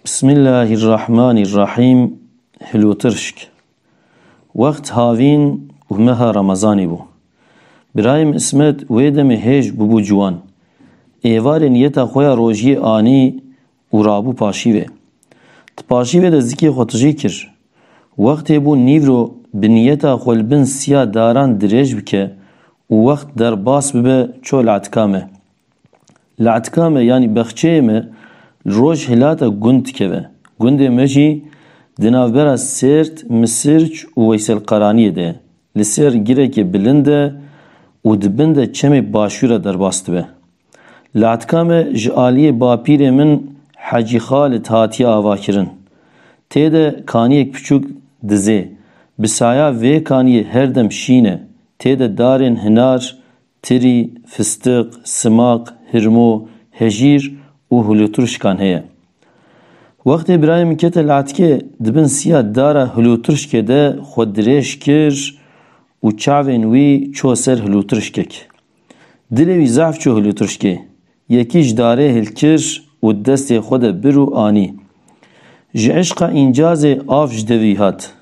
Bismillahirrahmanirrahim. Hilûtırşk. Vakt havîn û meha Ramazanî bû. Birayim İsmet wê demê hêj bûbû ciwan. Êvarê niyeta xwe ya rojiyê anî û rabû paşî vê. Ti paşî vê de zikê xwe tijî kir. Wextê bû nîvro bi niyeta xwe li bin siya daran dirêj bike û wext derbas bibe ço le'tika me. Le'tika me yanî bexçeyê me li roj hilata gund dikeve. Gundê me jî di navbera Sêrt, Misirç û Weyselqeraniyê de ye. Li ser girekê bilind e û di bin de çemê başûra derbas dibe. Le'tika me ji aliyê bapîrê min Hecî Xalid hatiye avakirin. Tê de kaniyek piçûk dizê. Bi saya vê kaniyê her dem şîn e. Tê de darên hinar, tirî, fistik, simak, hirmo, hejîr û hilûtirşkan heye. Wextê birayê kete le'tikê di bin siya dara hilûtirşkê de xwe dirêj kir û çavên wî ço ser hilûtirşkek. Dilê wî zehf çû hilûtirşkê. Yekî ji darê hilkir û destê xwe de bir û anî. Ji eşqa încazê av ji devî hat.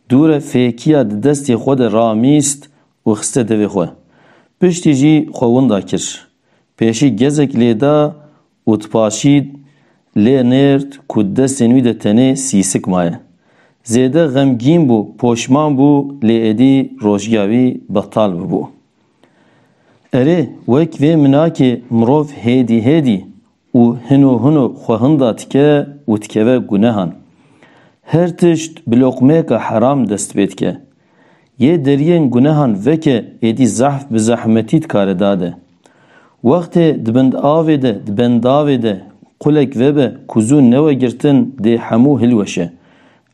Dûre fêkiya di destê xwe de ramîst û xiste devê xwe. Piştî jî xwe winda kir. Pêşî gezek lêda û tipaşîd lê nêrt ku destên wî de tenê sîsik maye. Zêde xemgîn bû, poşman bû, lê êdî rojiya wî betal bibû. Erê wek vê minakê mirov hêdî hêdî û hino xwe hinda dike û dikeve gunehan. Her tişt bi loqmeyeka heram dest pê dike. Yê deriyên gunehan veke êdî zehf bi zehmetî dikare dade. Wextê di bendavê de qulek vebe ku zû newegirtin dê hemû hilweşe.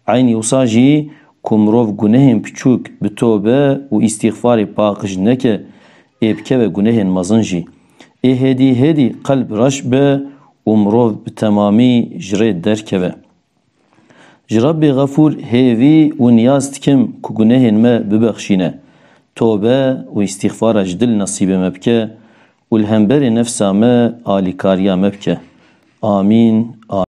Aynî wisa jî ku mirov gunehên piçûk bi tobe û îstîğfarê paqij neke ê bikeve gunehên mezin jî. Ê hêdî hêdî qelb reş be û mirov bi temamî ji rê derkeve. Ji Rabbê Xefûr hêvî û niyaz dikim ku gunehên me bibexşîne. Tobe û îstîğfara ji dil nasîbê me bike û li hemberê nefsa me alîkariya me bike. Amin.